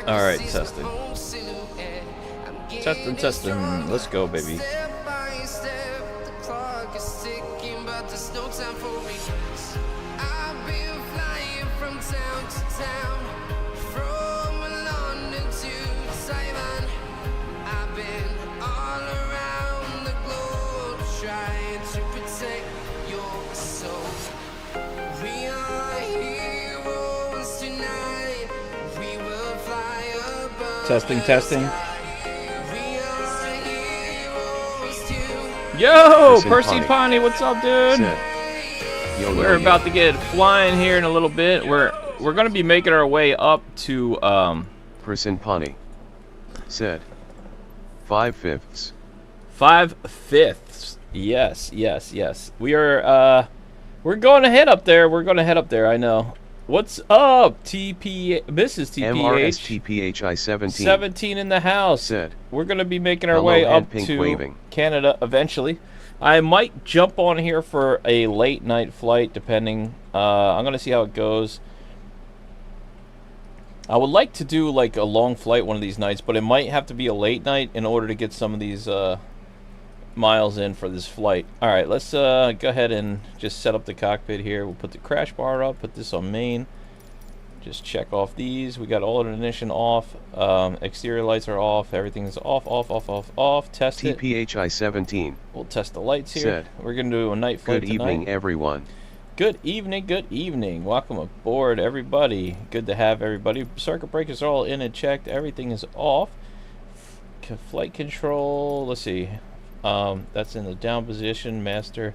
Alright, testing. Testing. Let's go, baby. Testing. Yo, Percy Pawnee, what's up, dude? We're about to get flying here in a little bit. We're gonna be making our way up to Person Pawnee said 5/5. 5/5. Yes. We're going to head up there. I know. What's up, TPA? This is TPH. MRSTPHI 17. 17 in the house. Said. We're going to be making our way up to Canada eventually. I might jump on here for a late night flight, depending. I'm going to see how it goes. I would like to do like a long flight one of these nights, but it might have to be a late night in order to get some of these miles in for this flight. Alright, let's go ahead and just set up the cockpit here. We'll put the crash bar up, put this on main, just check off these. We got all ignition off, exterior lights are off, everything's off. Test it. TPHI 17. We'll test the lights here. Said. We're gonna do a night flight tonight. Good evening, everyone. Good evening. Welcome aboard, everybody. Good to have everybody. Circuit breakers are all in and checked. Everything is off. Flight control, let's see. That's in the down position. Master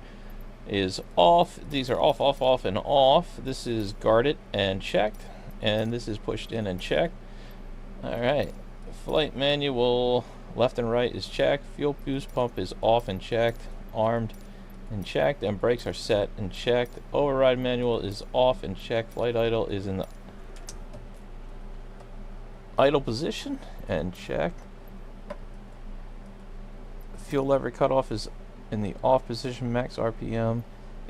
is off. These are off, and off. This is guarded and checked, and this is pushed in and checked. Alright, flight manual left and right is checked. Fuel boost pump is off and checked, armed and checked, and brakes are set and checked. Override manual is off and checked. Flight idle is in the idle position and checked. Fuel lever cutoff is in the off position, max RPM,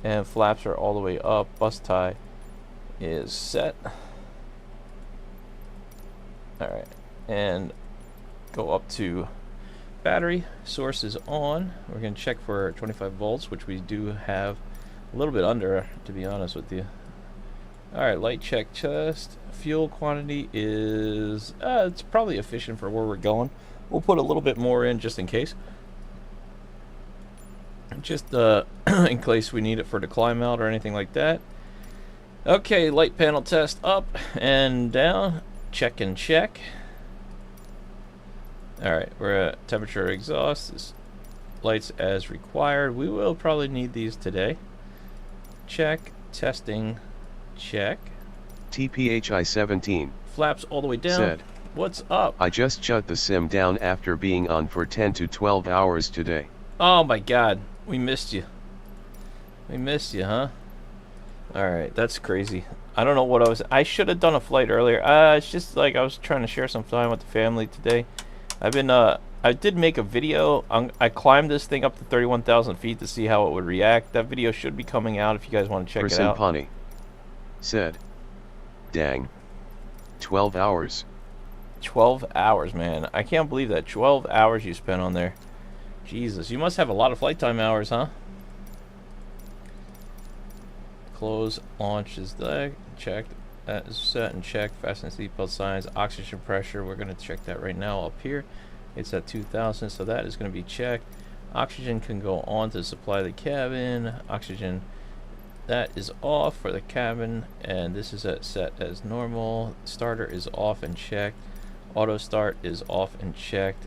and flaps are all the way up. Bus tie is set. Alright, and go up to battery. Source is on. We're going to check for 25 volts, which we do have a little bit under, to be honest with you. Alright, light check test. Fuel quantity is, it's probably efficient for where we're going. We'll put a little bit more in just in case. Just in case we need it for the climb out or anything like that. Okay, light panel test up and down. Check and check. Alright, we're at temperature exhaust. This lights as required. We will probably need these today. Check. Testing. Check. TPHI 17. Flaps all the way down. Said. What's up? I just shut the sim down after being on for 10 to 12 hours today. Oh my god. We missed you. We missed you, huh? Alright, that's crazy. I don't know what I should have done a flight earlier. It's just like I was trying to share some time with the family today. I've been, I did make a video. I climbed this thing up to 31,000 feet to see how it would react. That video should be coming out if you guys want to check it out. Pawnee said, dang. 12 hours. 12 hours, man. I can't believe that. 12 hours you spent on there. Jesus, you must have a lot of flight time hours, huh? Close, launch is checked. That is set and checked. Fasten seatbelt signs. Oxygen pressure, we're going to check that right now up here. It's at 2,000, so that is going to be checked. Oxygen can go on to supply the cabin. Oxygen, that is off for the cabin, and this is set as normal. Starter is off and checked. Auto start is off and checked.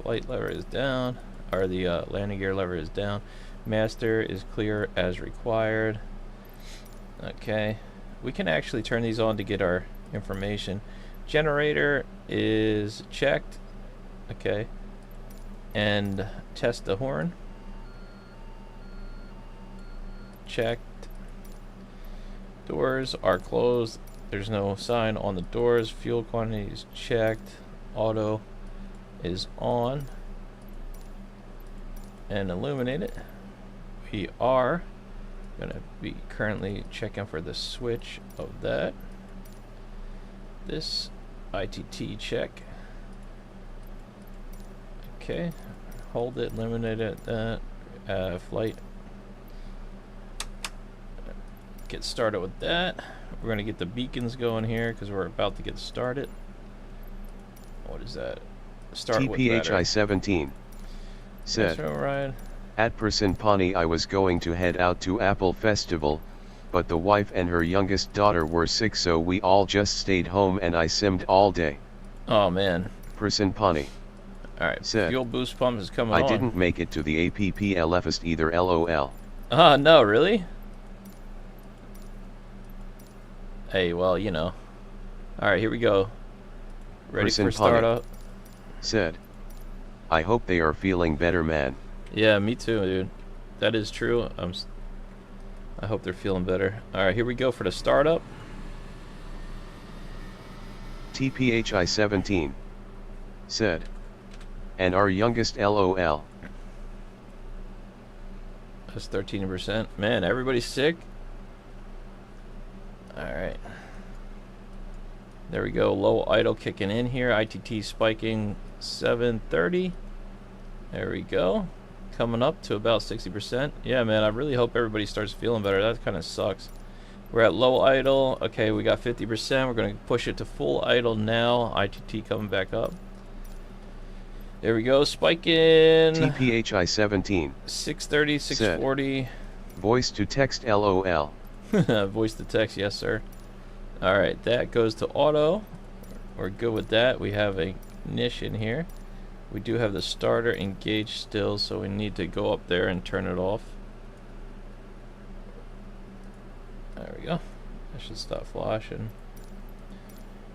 Flight lever is down, or the landing gear lever is down. Master is clear as required. Okay, we can actually turn these on to get our information. Generator is checked. Okay, and test the horn. Checked. Doors are closed. There's no sign on the doors. Fuel quantity is checked. Auto is on and illuminated. We are going to be currently checking for the switch of that. this. ITT check. Okay, hold it, eliminate it, that. Flight. Get started with that. We're gonna get the beacons going here because we're about to get started. What is that? Start TPHI with 17 said, yes, right. at Pawnee I was going to head out to Apple Festival, but the wife and her youngest daughter were sick, so we all just stayed home and I simmed all day. Oh man. Pawnee. Alright, said, fuel boost pump is coming I on. didn't make it to the APPLFest either, LOL. No, really? Hey, well, you know. Alright, here we go. Ready for startup. Said, I hope they are feeling better, man. Yeah, me too, dude. That is true. I hope they're feeling better. Alright, here we go for the startup. TPHI 17 said, and our youngest LOL. That's 13%. Man, everybody's sick. Alright. There we go. Low idle kicking in here. ITT spiking 730. There we go. Coming up to about 60%. Yeah, man, I really hope everybody starts feeling better. That kind of sucks. We're at low idle. Okay, we got 50%. We're going to push it to full idle now. ITT coming back up. There we go. Spiking. TPHI 17. 630, 640. Said, voice to text LOL. Voice to text, yes, sir. Alright, that goes to auto. We're good with that. We have a niche in here. We do have the starter engaged still, so we need to go up there and turn it off. There we go. That should stop flashing.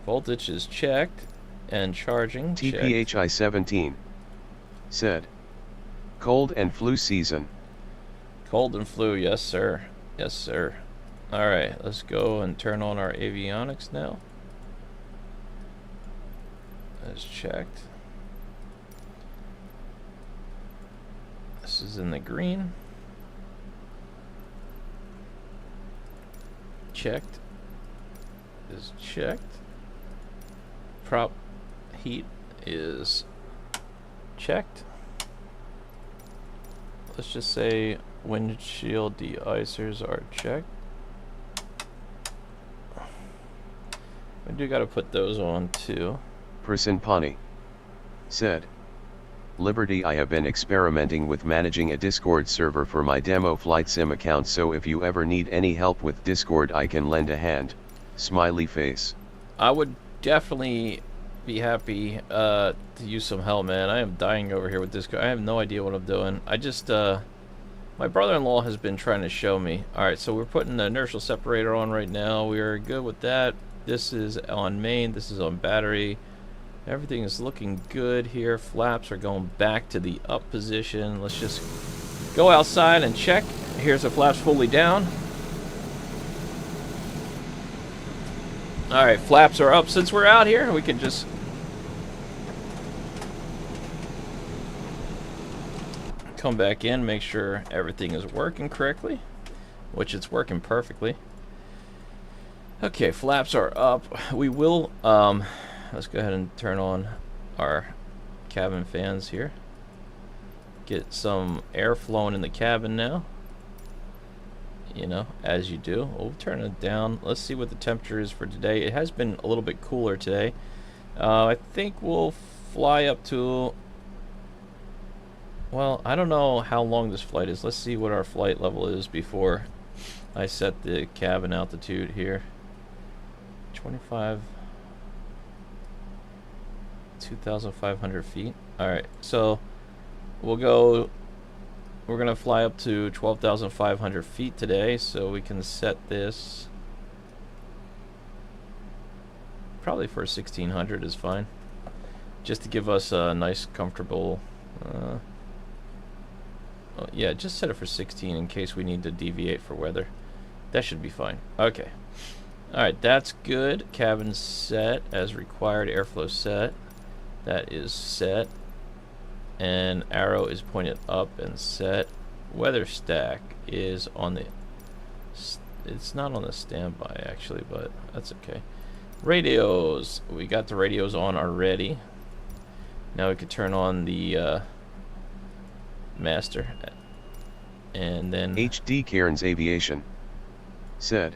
Voltage is checked and charging. TPHI 17 said, cold and flu season. Cold and flu, yes, sir. Yes, sir. Alright, let's go and turn on our avionics now. That's checked. This is in the green. Checked. Is checked. Prop heat is checked. Let's just say windshield de-icers are checked. We do gotta put those on too. Pawnee said, Liberty, I have been experimenting with managing a Discord server for my demo flight sim account, so if you ever need any help with Discord I can lend a hand. Smiley face. I would definitely be happy to use some help, man. I am dying over here with Discord. I have no idea what I'm doing. I just my brother-in-law has been trying to show me. Alright, so we're putting the inertial separator on right now. We are good with that. This is on main, this is on battery. Everything is looking good here. Flaps are going back to the up position. Let's just go outside and check. Here's the flaps fully down. Alright, flaps are up. Since we're out here, we can just come back in, make sure everything is working correctly, which it's working perfectly. Okay, flaps are up. We will let's go ahead and turn on our cabin fans here. Get some air flowing in the cabin now. You know, as you do. We'll turn it down. Let's see what the temperature is for today. It has been a little bit cooler today. I think we'll fly up to, well, I don't know how long this flight is. Let's see what our flight level is before I set the cabin altitude here. 2,500 feet. Alright, so we'll go, we're gonna fly up to 12,500 feet today, so we can set this probably for 1,600 is fine, just to give us a nice comfortable yeah, just set it for 16 in case we need to deviate for weather. That should be fine. Okay. Alright, that's good. Cabin set as required. Airflow set. That is set. And arrow is pointed up and set. Weather stack is on the... It's not on the standby actually, but that's okay. Radios. We got the radios on already. Now we could turn on the master. And then HD Cairns Aviation said,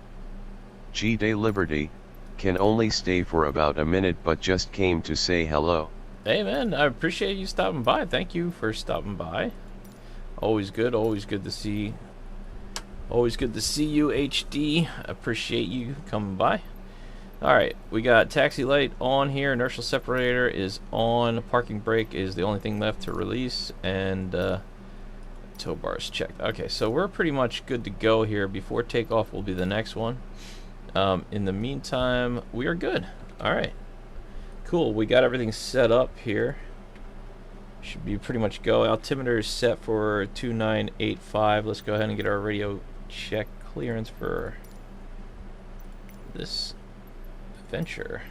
G-Day Liberty, can only stay for about a minute but just came to say hello. Hey man, I appreciate you stopping by. Thank you for stopping by. Always good to see. Always good to see you, HD. Appreciate you coming by. Alright, we got taxi light on here, inertial separator is on, parking brake is the only thing left to release, and tow bar is checked. Okay, so we're pretty much good to go here. Before takeoff will be the next one. In the meantime, we are good. Alright, cool. We got everything set up here. Should be pretty much go. Altimeter is set for 2985. Let's go ahead and get our radio check clearance for this venture.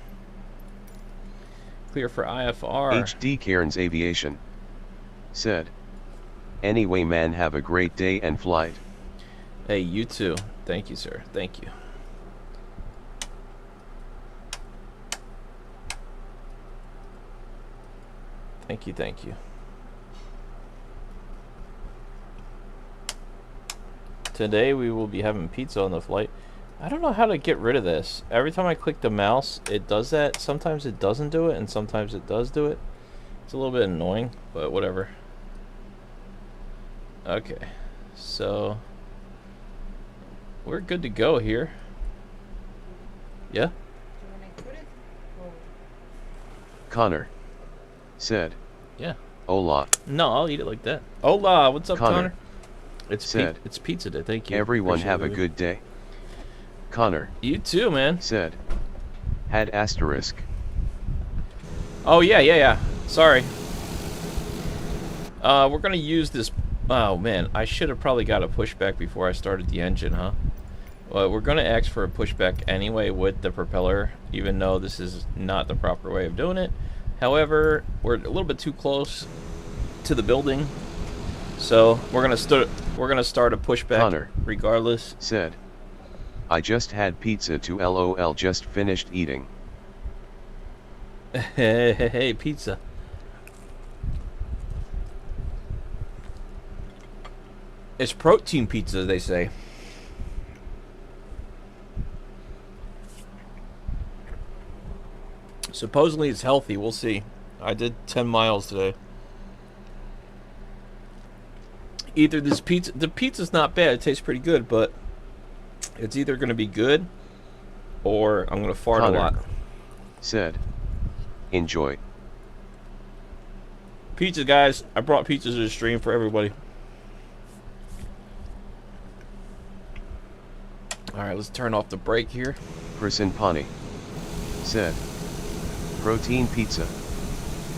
Clear for IFR. HD Cairns Aviation said, anyway man, have a great day and flight. Hey, you too. Thank you, sir. Thank you. Thank you, thank you. Today we will be having pizza on the flight. I don't know how to get rid of this. Every time I click the mouse, it does that. Sometimes it doesn't do it, and sometimes it does do it. It's a little bit annoying, but whatever. Okay, so we're good to go here. Yeah? Connor said, Yeah. hola. No, I'll eat it like that. Hola, what's up, Connor? It's said, it's pizza day. Thank you. everyone Appreciate have it, a baby. good day. Connor You too, man. said, had asterisk. Oh yeah. Sorry. We're gonna use this. Oh man, I should have probably got a pushback before I started the engine, huh? Well, we're gonna ask for a pushback anyway with the propeller, even though this is not the proper way of doing it. However, we're a little bit too close to the building, so we're gonna start a pushback. Connor regardless. Said, I just had pizza to LOL, just finished eating. Hey, pizza. It's protein pizza, they say. Supposedly it's healthy. We'll see. I did 10 miles today. Either this pizza, the pizza's not bad. It tastes pretty good, but it's either going to be good or I'm going to fart Connor a lot. Said, enjoy. Pizza, guys. I brought pizza to the stream for everybody. Alright, let's turn off the brake here. Person Pani said, protein pizza,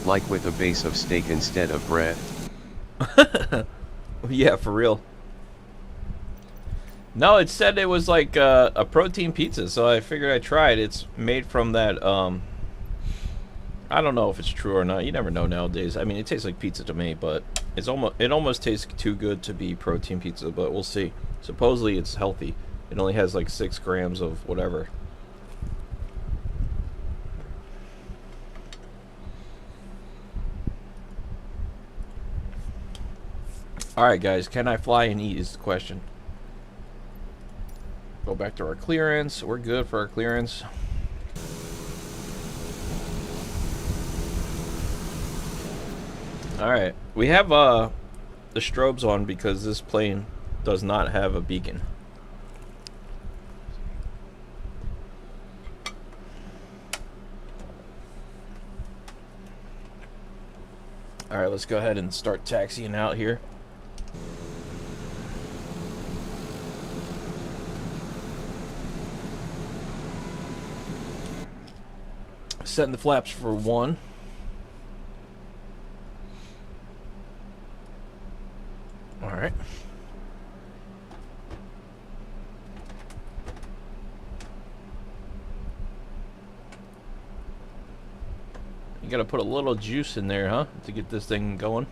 like with a base of steak instead of bread. Yeah, for real. No, it said it was like a protein pizza, so I figured I'd try it. It's made from that, I don't know if it's true or not. You never know nowadays. I mean, it tastes like pizza to me, but it almost tastes too good to be protein pizza, but we'll see. Supposedly it's healthy. It only has like 6 grams of whatever. Alright guys, can I fly and eat is the question. Go back to our clearance. We're good for our clearance. Alright, we have the strobes on because this plane does not have a beacon. Alright, let's go ahead and start taxiing out here. Setting the flaps for 1. Alright. You gotta put a little juice in there, huh? To get this thing going.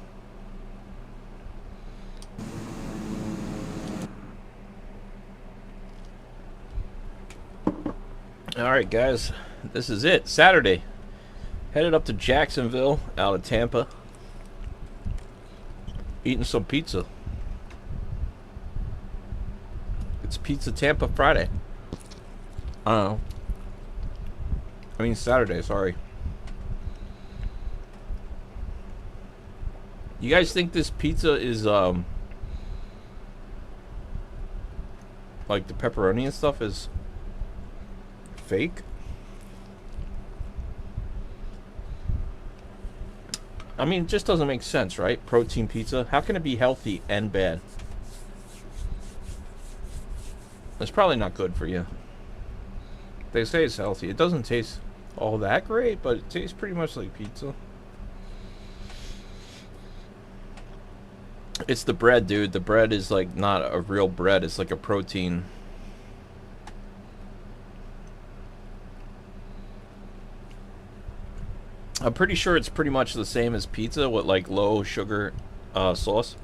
Alright, guys. This is it. Saturday. Headed up to Jacksonville out of Tampa. Eating some pizza. It's Pizza Tampa Friday. I don't know. I mean Saturday, sorry. You guys think this pizza is like the pepperoni and stuff is fake? I mean, it just doesn't make sense, right? Protein pizza. How can it be healthy and bad? It's probably not good for you. They say it's healthy. It doesn't taste all that great, but it tastes pretty much like pizza. It's the bread, dude. The bread is like not a real bread. It's like a protein. I'm pretty sure it's pretty much the same as pizza with like low sugar sauce.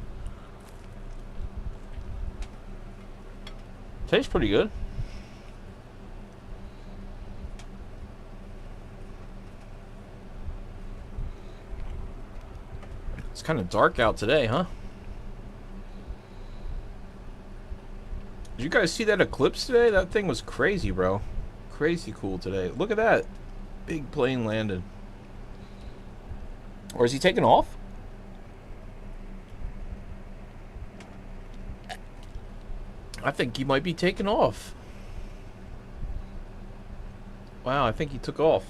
Tastes pretty good. It's kind of dark out today, huh? Did you guys see that eclipse today? That thing was crazy, bro. Crazy cool today. Look at that. Big plane landed. Or is he taking off? I think he might be taking off. Wow, I think he took off.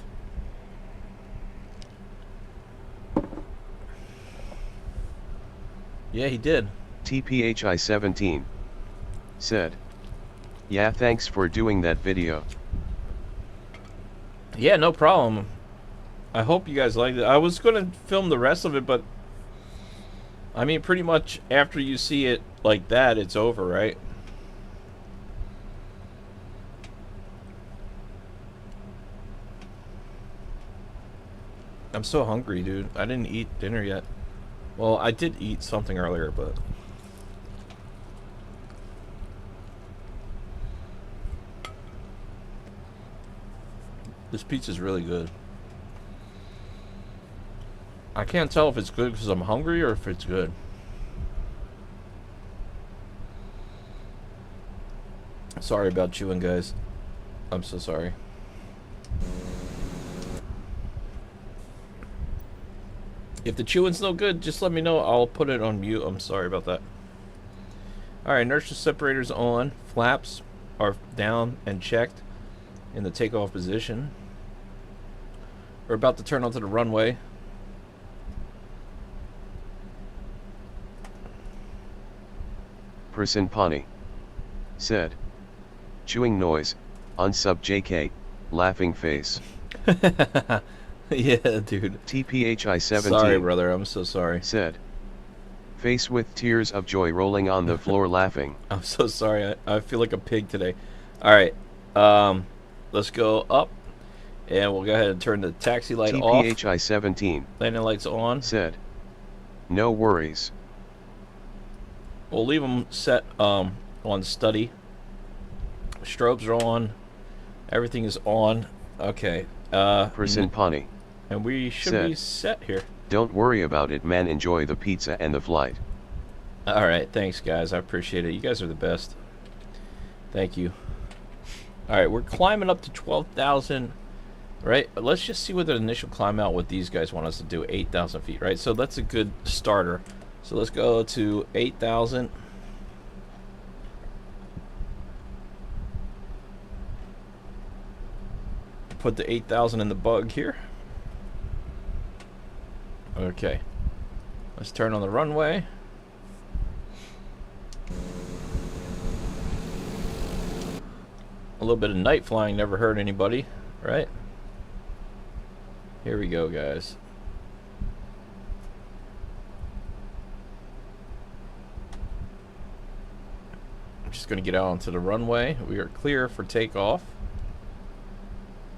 Yeah, he did. TPHI17 said, "Yeah, thanks for doing that video." Yeah, no problem. I hope you guys liked it. I was going to film the rest of it, but I mean, pretty much after you see it like that, it's over, right? I'm so hungry, dude. I didn't eat dinner yet. Well, I did eat something earlier, but this pizza's really good. I can't tell if it's good because I'm hungry or if it's good. Sorry about chewing, guys. I'm so sorry. If the chewing's no good, just let me know. I'll put it on mute. I'm sorry about that. Alright, inertia separator's on. Flaps are down and checked in the takeoff position. We're about to turn onto the runway. Person Pani said, "Chewing noise, unsub JK, laughing face." Yeah, dude. TPHI17 sorry, brother. I'm so sorry. said, "Face with tears of joy rolling on the floor laughing." I'm so sorry. I feel like a pig today. Alright. Let's go up. And we'll go ahead and turn the taxi light off. TPHI17 Landing lights on. said, "No worries." We'll leave them set on study. Strobes are on. Everything is on. Okay. Person Pani and we should said, be set here. "Don't worry about it, man. Enjoy the pizza and the flight." Alright, thanks guys. I appreciate it. You guys are the best. Thank you. Alright, we're climbing up to 12,000. Right? Let's just see what the initial climb out, what these guys want us to do. 8,000 feet, right? So that's a good starter. So let's go to 8,000. Put the 8,000 in the bug here. Okay. Let's turn on the runway. A little bit of night flying never hurt anybody, right? Here we go, guys. I'm just going to get out onto the runway. We are clear for takeoff.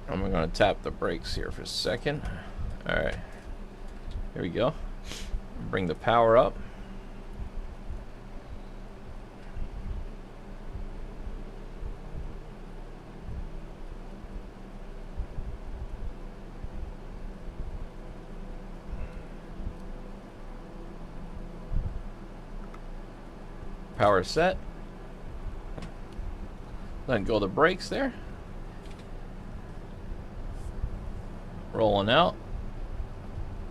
I'm going to tap the brakes here for a second. Alright. Here we go. Bring the power up. power set. Then go the brakes there. Rolling out.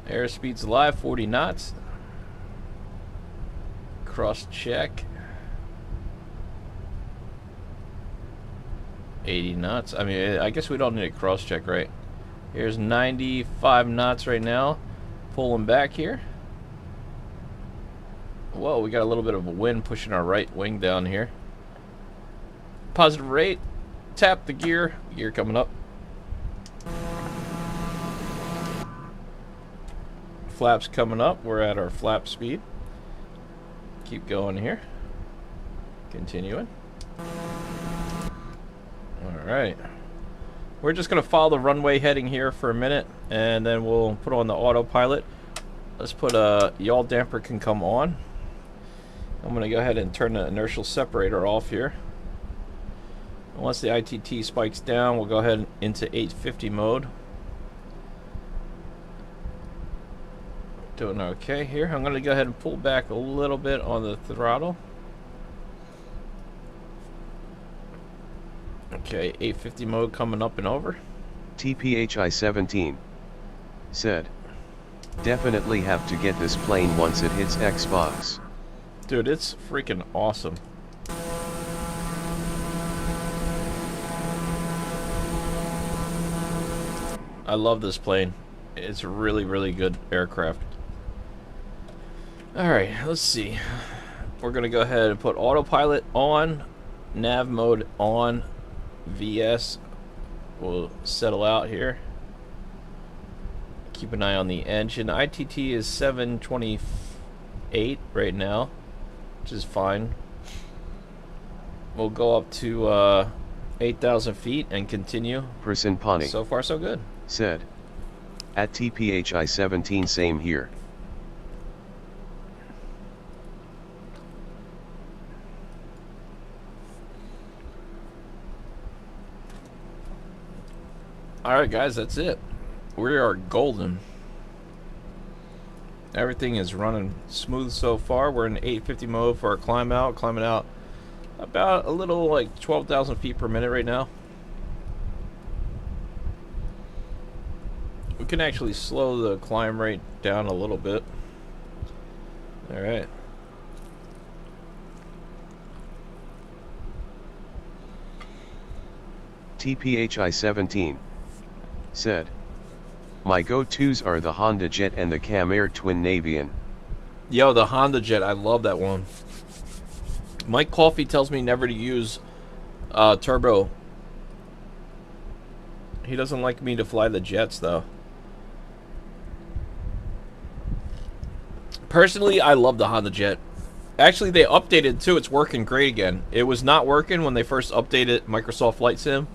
Airspeed's live, 40 knots. Cross check. 80 knots. I mean, I guess we don't need a cross check, right? Here's 95 knots right now. Pulling back here. Whoa, we got a little bit of a wind pushing our right wing down here. Positive rate. Tap the gear. Gear coming up. Flaps coming up. We're at our flap speed. Keep going here. Continuing. Alright. We're just going to follow the runway heading here for a minute, and then we'll put on the autopilot. Let's put a yaw damper can come on. I'm going to go ahead and turn the inertial separator off here. And once the ITT spikes down, we'll go ahead into 850 mode. Doing okay here. I'm going to go ahead and pull back a little bit on the throttle. Okay, 850 mode coming up and over. TPHI-17 said, definitely have to get this plane once it hits Xbox. Dude, it's freaking awesome. I love this plane. It's a really, really good aircraft. Alright, let's see. We're going to go ahead and put autopilot on, nav mode on, VS. We'll settle out here. Keep an eye on the engine. ITT is 728 right now, which is fine. We'll go up to 8,000 feet and continue. Person Pani. So far, so good. Said, at TPHI-17 same here. Alright guys, that's it. We are golden. Everything is running smooth so far. We're in 850 mode for our climb out. Climbing out about a little like 12,000 feet per minute right now. We can actually slow the climb rate down a little bit. Alright. TPHI-17 said, my go-tos are the Honda Jet and the Cam Air Twin Navian. Yo, the Honda Jet, I love that one. Mike Coffey tells me never to use turbo. He doesn't like me to fly the jets though. Personally, I love the Honda Jet. Actually, they updated too. It's working great again. It was not working when they first updated Microsoft Flight Sim.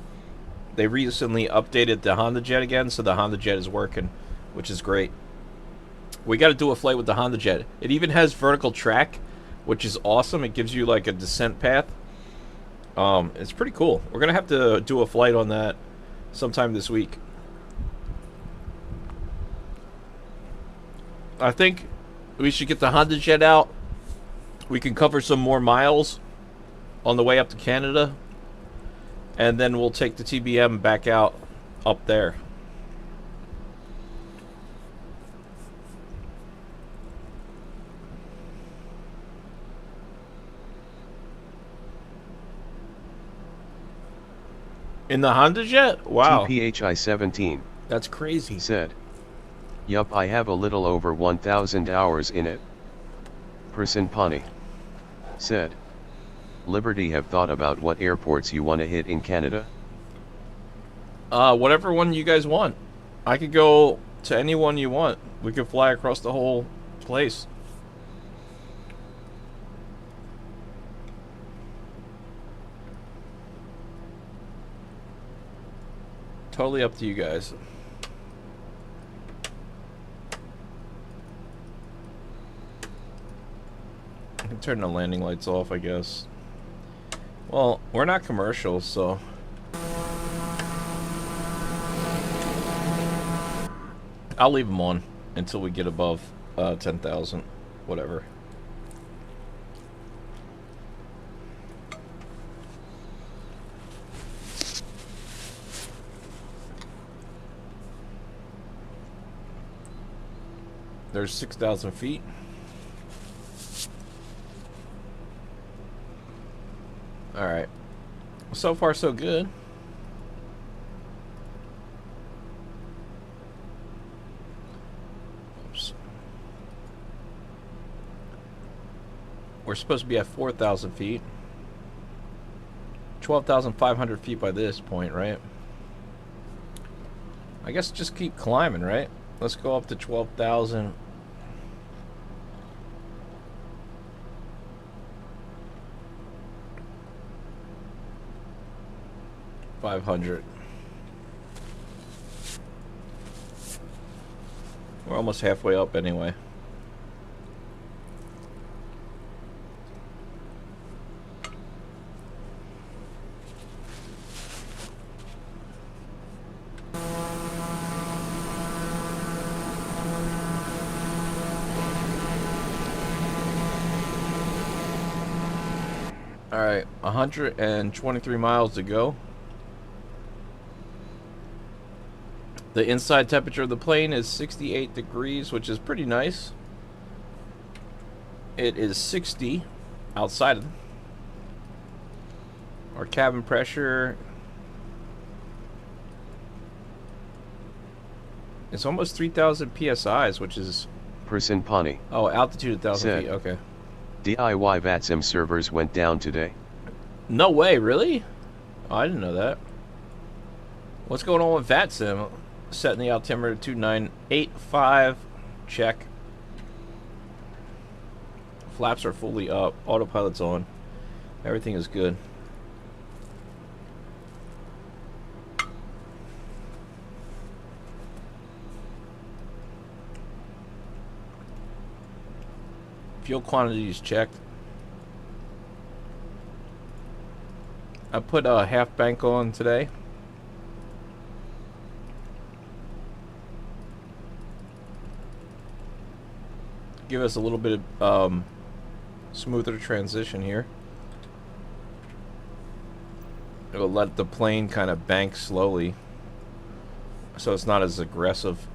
They recently updated the Honda Jet again, so the Honda Jet is working, which is great. We got to do a flight with the Honda Jet. It even has vertical track, which is awesome. It gives you like a descent path. It's pretty cool. We're going to have to do a flight on that sometime this week. I think we should get the Honda Jet out. We can cover some more miles on the way up to Canada. And then we'll take the TBM back out up there. In the Honda Jet? Wow. TPHI-17 That's crazy. said, yup, I have a little over 1,000 hours in it. Person Pani said, Liberty have thought about what airports you want to hit in Canada? Whatever one you guys want. I could go to any one you want. We could fly across the whole place. Totally up to you guys. I can turn the landing lights off, I guess. Well, we're not commercial, so... I'll leave them on until we get above 10,000, whatever. There's 6,000 feet. Alright. So far, so good. Oops. We're supposed to be at 4,000 feet. 12,500 feet by this point, right? I guess just keep climbing, right? Let's go up to 12,000. $500. We're almost halfway up anyway. All right, 123 miles to go. The inside temperature of the plane is 68 degrees, which is pretty nice. It is 60 outside of them. Our cabin pressure is almost 3,000 psi's, which is... Person Pani. Oh, altitude 1,000 feet, okay. DIY VATSIM servers went down today. No way, really? Oh, I didn't know that. What's going on with VATSIM? Setting the altimeter to 2985. Check. Flaps are fully up. Autopilot's on. Everything is good. Fuel quantity is checked. I put a half bank on today. Give us a little bit of smoother transition here. It'll let the plane kind of bank slowly, so it's not as aggressive.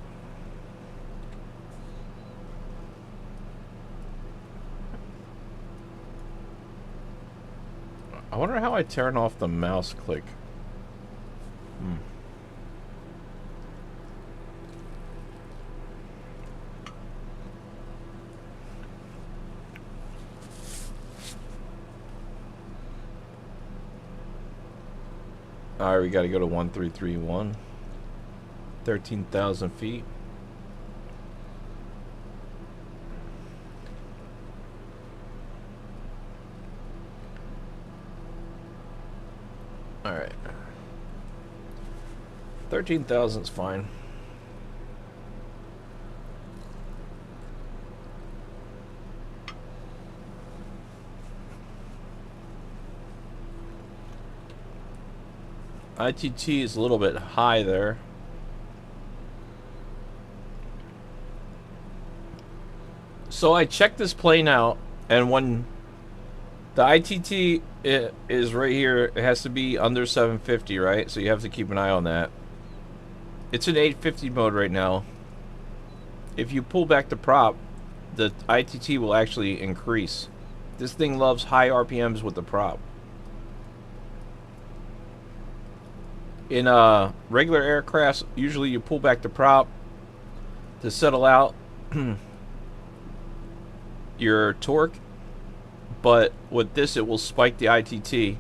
I wonder how I turn off the mouse click. Alright, we gotta go to 1331. 13,000 feet. Alright. 13,000 is fine. ITT is a little bit high there. So I checked this plane out, and when the ITT is right here, it has to be under 750, right? So you have to keep an eye on that. It's in 850 mode right now. If you pull back the prop, the ITT will actually increase. This thing loves high RPMs with the prop. In regular aircrafts, usually you pull back the prop to settle out your torque, but with this it will spike the ITT,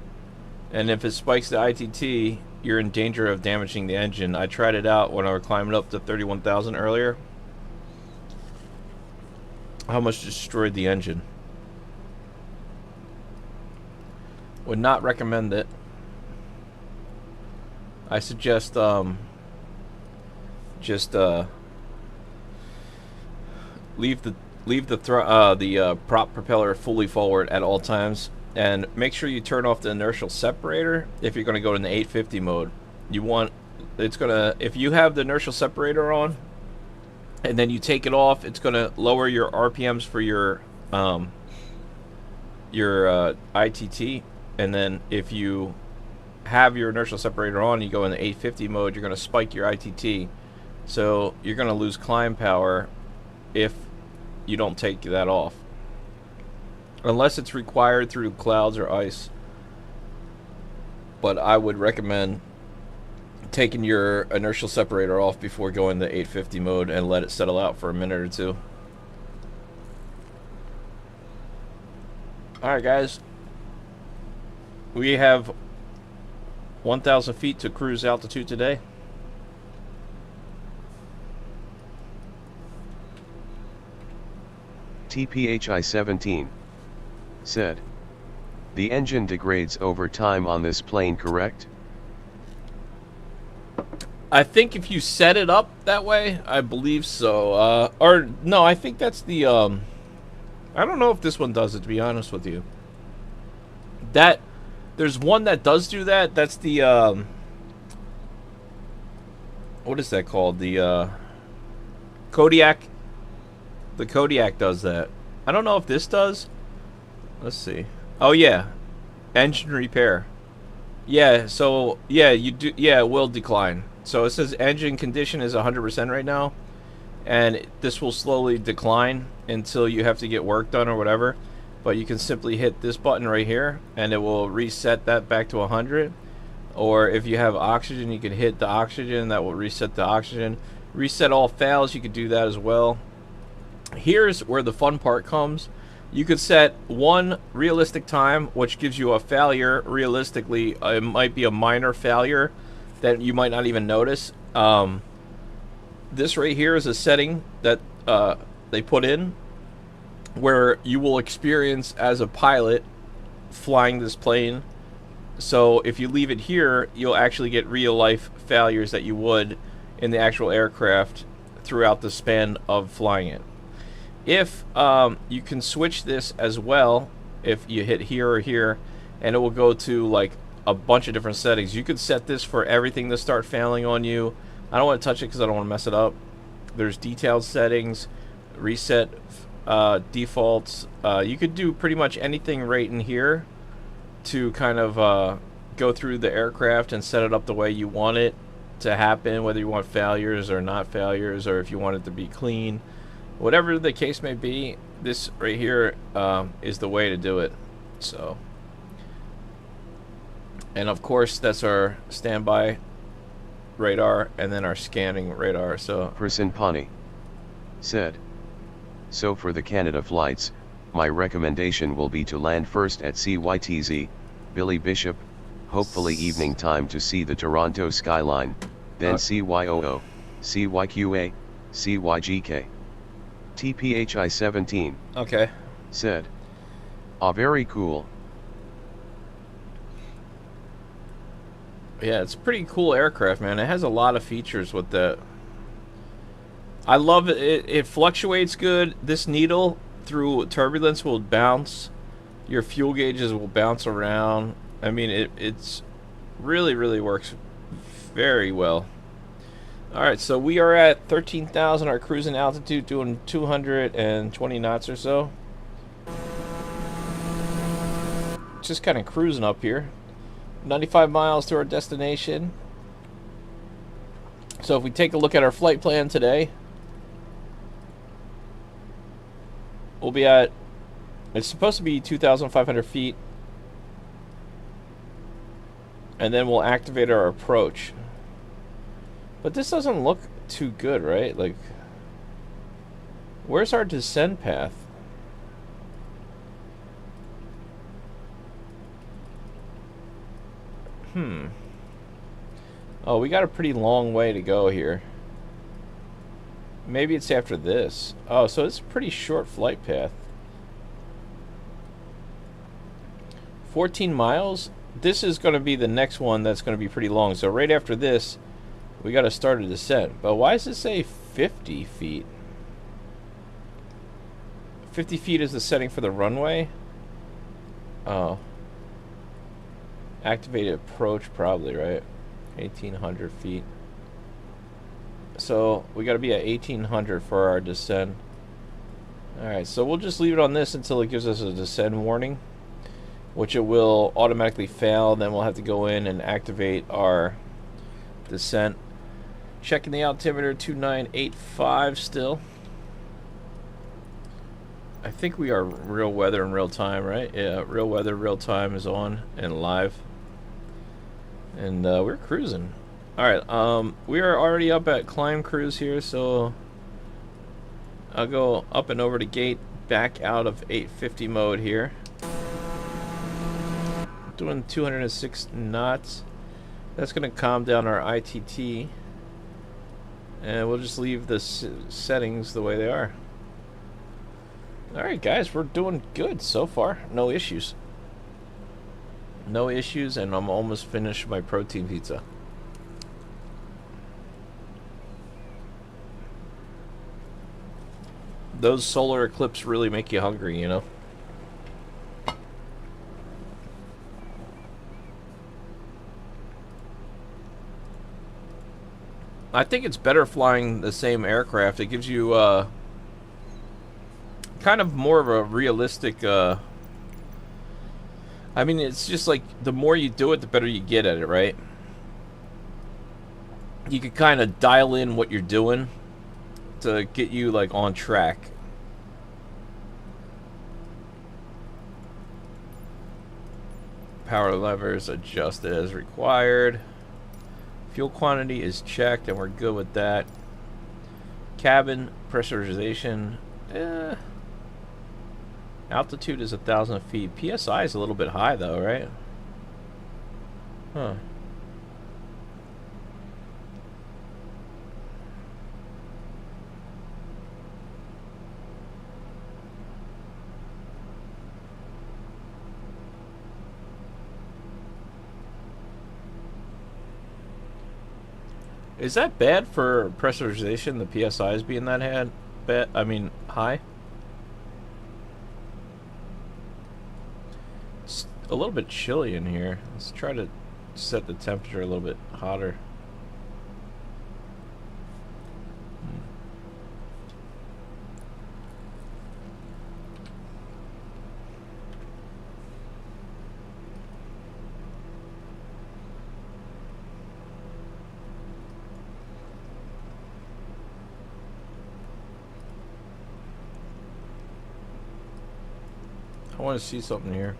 and if it spikes the ITT, you're in danger of damaging the engine. I tried it out when I was climbing up to 31,000 earlier. How much destroyed the engine. Would not recommend it. I suggest just leave the prop propeller fully forward at all times, and make sure you turn off the inertial separator if you're going to go in the 850 mode. You want if you have the inertial separator on and then you take it off, it's going to lower your RPMs for your ITT, and then if you have your inertial separator on, you go in the 850 mode, you're going to spike your ITT, so you're going to lose climb power if you don't take that off. Unless it's required through clouds or ice. But I would recommend taking your inertial separator off before going to 850 mode and let it settle out for a minute or two. Alright guys, we have 1,000 feet to cruise altitude today. TPHI-17 said, the engine degrades over time on this plane, correct? I think if you set it up that way, I believe so. Or no, I think that's the I don't know if this one does it, to be honest with you. There's one that does do that. That's the what is that called? The Kodiak. The Kodiak does that. I don't know if this does. Let's see. Oh yeah, engine repair. Yeah, so yeah, you do. Yeah, it will decline. So it says engine condition is 100% right now, and this will slowly decline until you have to get work done or whatever. But you can simply hit this button right here, and it will reset that back to 100. Or if you have oxygen, you can hit the oxygen. That will reset the oxygen. Reset all fails. You could do that as well. Here's where the fun part comes. You could set one realistic time, which gives you a failure. Realistically, it might be a minor failure that you might not even notice. This right here is a setting that they put in where you will experience as a pilot flying this plane. So if you leave it here, you'll actually get real life failures that you would in the actual aircraft throughout the span of flying it. If you can switch this as well, if you hit here or here, and it will go to like a bunch of different settings. You could set this for everything to start failing on you. I don't want to touch it because I don't want to mess it up. There's detailed settings, reset defaults. You could do pretty much anything right in here to kind of go through the aircraft and set it up the way you want it to happen, whether you want failures or not failures, or if you want it to be clean. Whatever the case may be, this right here is the way to do it. So, and of course that's our standby radar and then our scanning radar. So Person Pani said, so for the Canada flights, my recommendation will be to land first at CYTZ, Billy Bishop, hopefully evening time to see the Toronto skyline, then CYOO, CYQA, CYGK. TPHI-17 okay, said, ah, very cool. yeah, it's a pretty cool aircraft, man. It has a lot of features with that. I love it. It fluctuates good. This needle through turbulence will bounce. Your fuel gauges will bounce around. I mean, it's really works very well. Alright, so we are at 13,000, our cruising altitude, doing 220 knots or so. Just kind of cruising up here. 95 miles to our destination. So if we take a look at our flight plan today, we'll be at, it's supposed to be 2,500 feet. And then we'll activate our approach. But this doesn't look too good, right? Like, where's our descent path? Oh, we got a pretty long way to go here. Maybe it's after this. Oh, so it's a pretty short flight path. 14 miles? This is going to be the next one that's going to be pretty long. So right after this, we got to start a descent. But why does it say 50 feet? 50 feet is the setting for the runway? Oh. Activated approach probably, right? 1,800 feet. So we got to be at 1,800 for our descent. Alright, so we'll just leave it on this until it gives us a descent warning, which it will automatically fail. Then we'll have to go in and activate our descent. Checking the altimeter, 2985 still. think we are real weather in real time, right? Yeah, real weather, real time is on and live. And we're cruising. Alright, we are already up at climb cruise here, so I'll go up and over to gate, back out of 850 mode here. Doing 206 knots. That's going to calm down our ITT. And we'll just leave the settings the way they are. Alright guys, we're doing good so far. No issues. No issues, and I'm almost finished my protein pizza. Those solar eclipses really make you hungry, you know? I think it's better flying the same aircraft. It gives you kind of more of a realistic I mean, it's just like the more you do it, the better you get at it, right? You can kind of dial in what you're doing to get you like on track. Power levers adjusted as required. Fuel quantity is checked and we're good with that. Cabin pressurization, altitude is 1,000 feet. PSI is a little bit high though, right? Huh. Is that bad for pressurization, the PSIs being that bad? I mean, high? It's a little bit chilly in here. Let's try to set the temperature a little bit hotter. I want to see something here.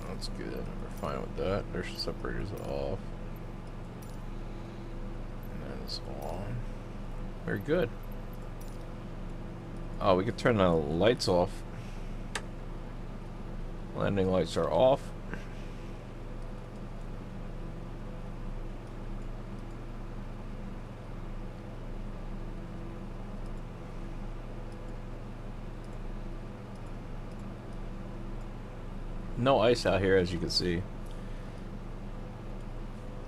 That's good. We're fine with that. Their separator's off. And that's on. Very good. Oh, we could turn the lights off. Landing lights are off. No ice out here, as you can see.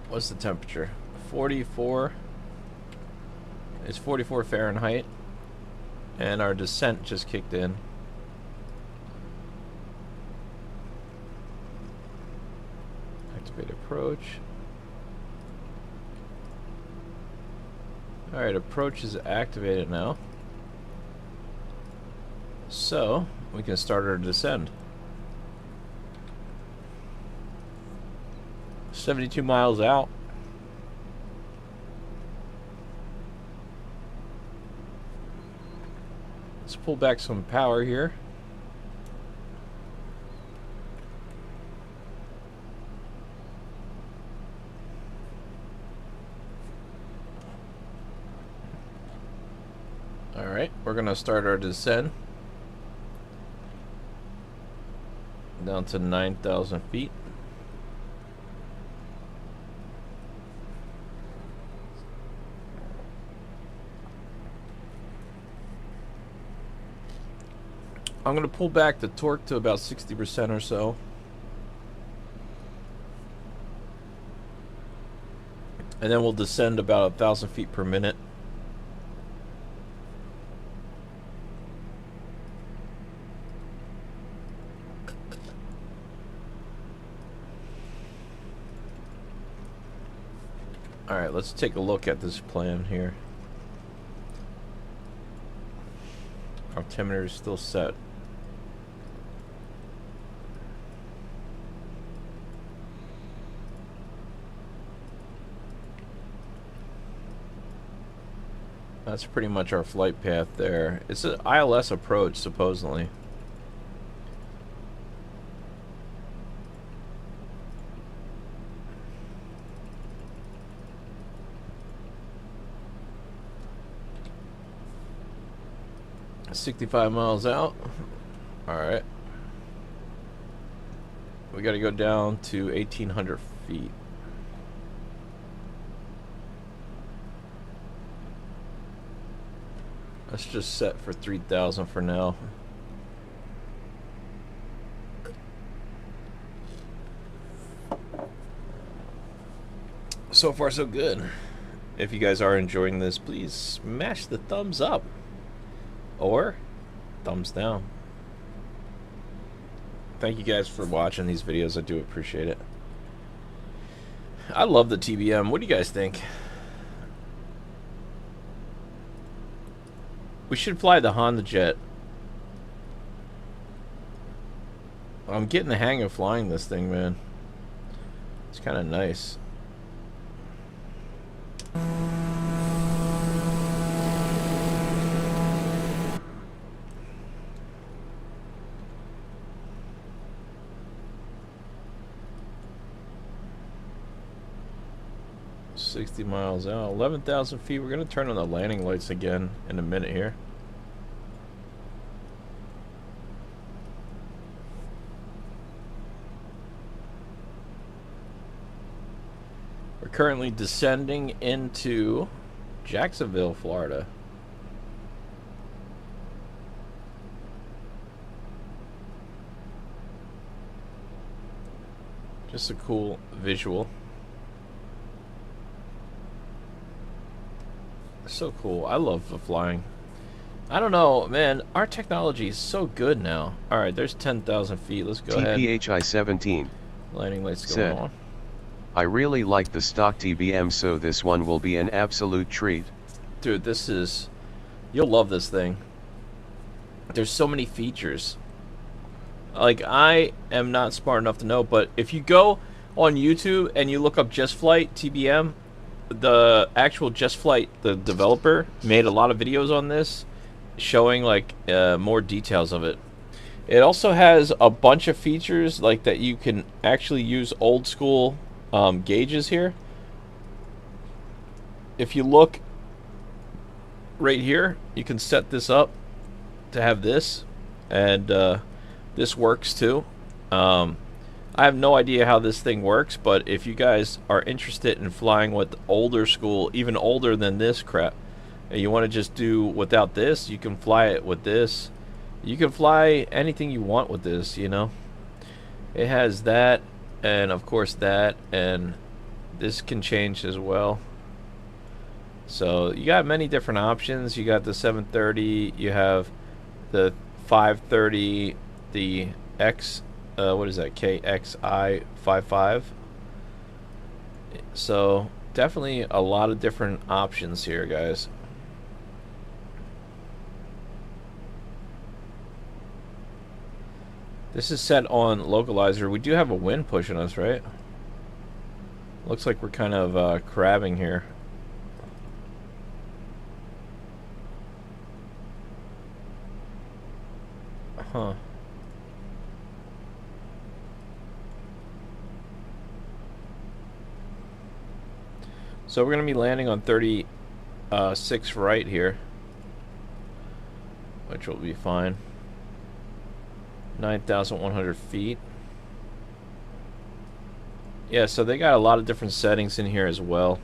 What's the temperature? 44. It's 44 Fahrenheit. And our descent just kicked in. Activate approach. Alright, approach is activated now. So, we can start our descent. 72 miles out. Let's pull back some power here. Alright, we're gonna start our descent down to 9,000 feet. I'm going to pull back the torque to about 60% or so. And then we'll descend about 1,000 feet per minute. Alright, let's take a look at this plan here. Altimeter is still set. That's pretty much our flight path there. It's an ILS approach, supposedly. $65 miles out. Alright. We gotta go down to 1,800 feet. Let's just set for 3,000 for now. So far so good. If you guys are enjoying this, please smash the thumbs up or thumbs down. Thank you guys for watching these videos. I do appreciate it. I love the TBM. What do you guys think? We should fly the Honda Jet. I'm getting the hang of flying this thing, man. It's kind of nice. $60 miles out, 11,000 feet. We're gonna turn on the landing lights again in a minute here. We're currently descending into Jacksonville, Florida. Just a cool visual. So cool. I love the flying. I don't know, man. Our technology is so good now. Alright, there's 10,000 feet. Let's go ahead. TPHI 17 Landing lights going said, on. I really like the stock TBM, so this one will be an absolute treat. Dude, this is... You'll love this thing. There's so many features. Like, I am not smart enough to know, but if you go on YouTube and you look up Just Flight TBM, the actual Just Flight, the developer, made a lot of videos on this, showing like more details of it. It also has a bunch of features like that you can actually use old school gauges here. If you look right here, you can set this up to have this, and this works too. I have no idea how this thing works, but if you guys are interested in flying with older school, even older than this crap, and you want to just do without this, you can fly it with this. You can fly anything you want with this, you know. It has that, and of course that, and this can change as well. So you got many different options. You got the 730, you have the 530, the X, what is that, KXI 55. So definitely a lot of different options here, guys. This is set on localizer. We do have a wind pushing us, right? Looks like we're kind of crabbing here. Huh. So we're going to be landing on 36 right here, which will be fine. 9,100 feet. Yeah, so they got a lot of different settings in here as well.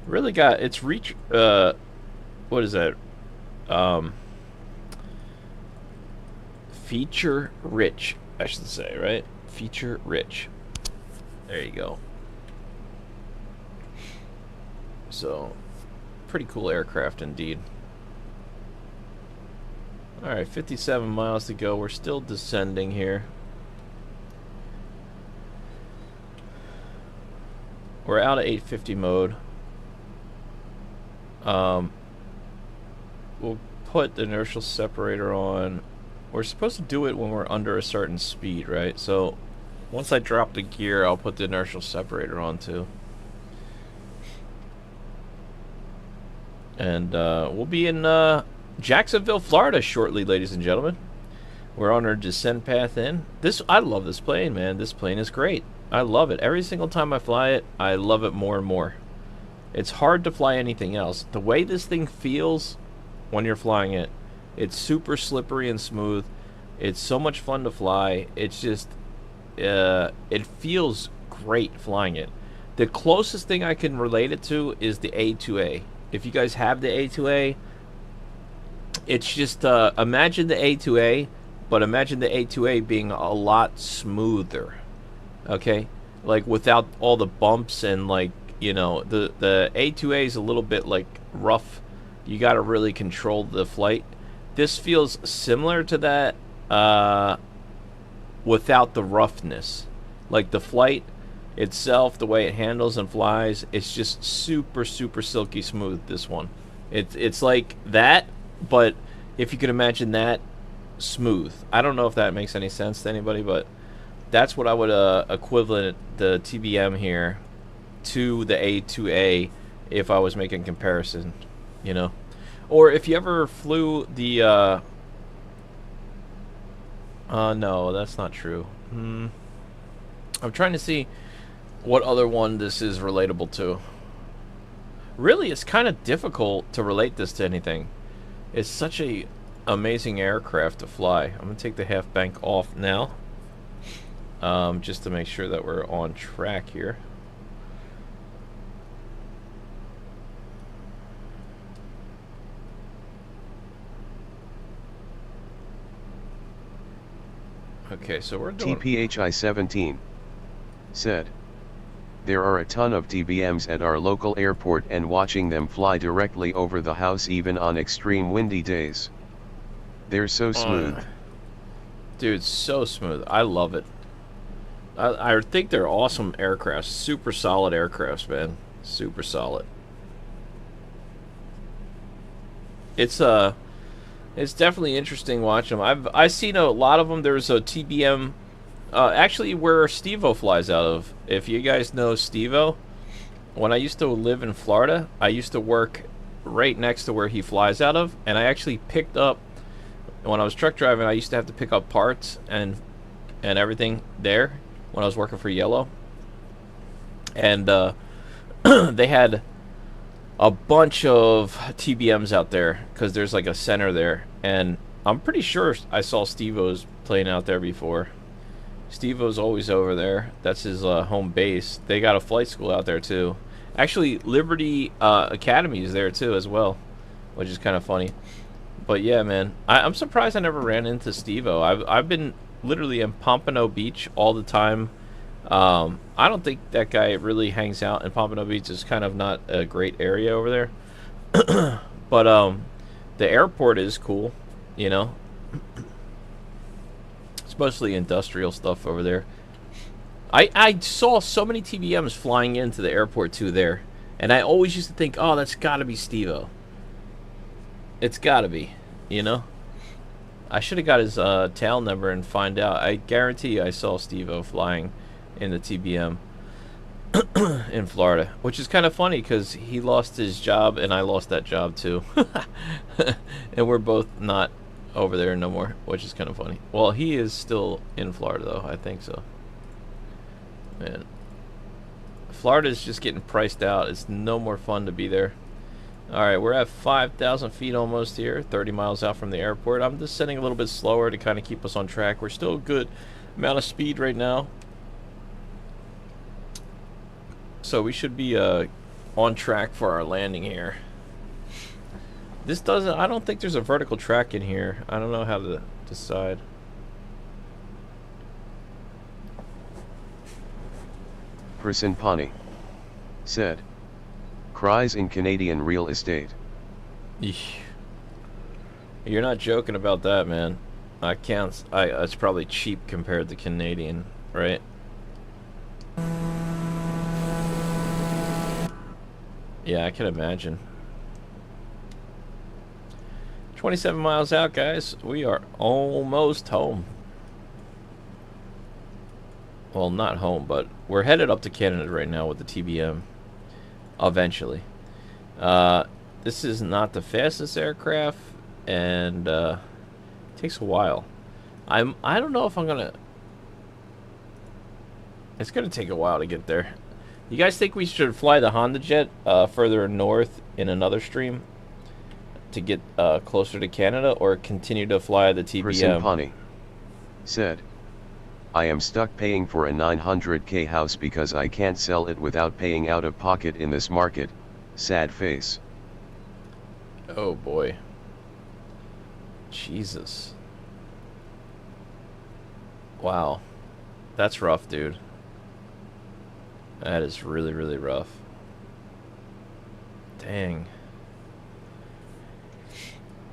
Really got, it's reach, what is that? Feature rich, I should say, right? Feature rich. There you go. So, pretty cool aircraft indeed. Alright, 57 miles to go. We're still descending here. We're out of 850 mode. We'll put the inertial separator on. We're supposed to do it when we're under a certain speed, right? So, once I drop the gear, I'll put the inertial separator on too. And we'll be in Jacksonville, Florida shortly, ladies and gentlemen. We're on our descent path in. I love this plane, man. This plane is great. I love it. Every single time I fly it, I love it more and more. It's hard to fly anything else. The way this thing feels when you're flying it, it's super slippery and smooth. It's so much fun to fly. It's just, it feels great flying it. The closest thing I can relate it to is the A2A. If you guys have the A2A, it's just, imagine the A2A, but imagine the A2A being a lot smoother. Okay? Like, without all the bumps and, like, you know, the A2A is a little bit, like, rough. You got to really control the flight. This feels similar to that, without the roughness. Like, the flight itself, the way it handles and flies, it's just super, super silky smooth, this one. It's like that, but if you could imagine that smooth. I don't know if that makes any sense to anybody, but that's what I would equivalent the TBM here to the A2A if I was making comparison, you know. Or if you ever flew the no, that's not true. I'm trying to see what other one this is relatable to. Really, it's kind of difficult to relate this to anything. It's such a amazing aircraft to fly. I'm gonna take the half bank off now, just to make sure that we're on track here. Okay, so we're doing... TPHI-17 said, there are a ton of TBMs at our local airport and watching them fly directly over the house even on extreme windy days. They're so smooth. Dude, so smooth. I love it. I think they're awesome aircrafts. Super solid aircrafts, man. Super solid. It's definitely interesting watching them. I've seen a lot of them. There's a TBM, actually where Steve-O flies out of. If you guys know Steve-O, when I used to live in Florida, I used to work right next to where he flies out of, and I actually picked up, when I was truck driving, I used to have to pick up parts and everything there when I was working for Yellow. And they had a bunch of TBMs out there because there's like a center there, and I'm pretty sure I saw Steve-O's plane out there before. Steve-O's always over there. That's his home base. They got a flight school out there too. Actually, Liberty Academy is there too as well, which is kind of funny. But yeah, man, I'm surprised I never ran into Steve-O. I've been literally in Pompano Beach all the time. I don't think that guy really hangs out in Pompano Beach. It's kind of not a great area over there. But the airport is cool, you know. It's mostly industrial stuff over there. I saw so many TBMs flying into the airport too there, and I always used to think, oh, that's got to be Steve-O. It's got to be, you know. I should have got his tail number and find out. I guarantee you I saw Steve-O flying in the TBM in Florida, which is kind of funny because he lost his job and I lost that job too. And we're both not over there no more, which is kind of funny. Well, he is still in Florida though, I think so. Man, Florida is just getting priced out. It's no more fun to be there. Alright, we're at 5,000 feet almost here, 30 miles out from the airport. I'm just setting a little bit slower to kind of keep us on track. We're still a good amount of speed right now, so we should be on track for our landing here. This doesn't, I don't think there's a vertical track in here. I don't know how to decide. Person Pani said, cries in Canadian real estate. Eesh. You're not joking about that, man. I can't. It's probably cheap compared to Canadian, right? Yeah, I can imagine. 27 miles out, guys. We are almost home. Well, not home, but we're headed up to Canada right now with the TBM. Eventually. this is not the fastest aircraft, and it takes a while. I don't know if I'm gonna. It's gonna take a while to get there. You guys think we should fly the Honda Jet further north in another stream to get closer to Canada, or continue to fly the TBM? Person Pawnee said, I am stuck paying for a 900K house because I can't sell it without paying out of pocket in this market. Sad face. Oh boy. Jesus. Wow. That's rough, dude. That is really, really rough. Dang.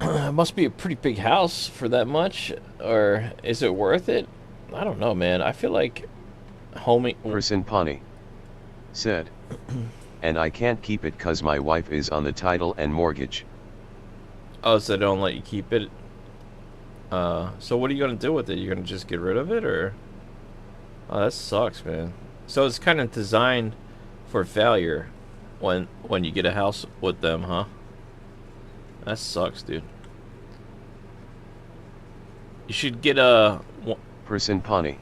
It must be a pretty big house for that much, or is it worth it? I don't know, man. I feel like homing. Person Pawnee said, and I can't keep it cause my wife is on the title and mortgage. Oh, so they don't let you keep it? So what are you gonna do with it? You're gonna just get rid of it, or? Oh, that sucks, man. So it's kind of designed for failure when you get a house with them, huh? That sucks, dude. You should get a... Person Pawnee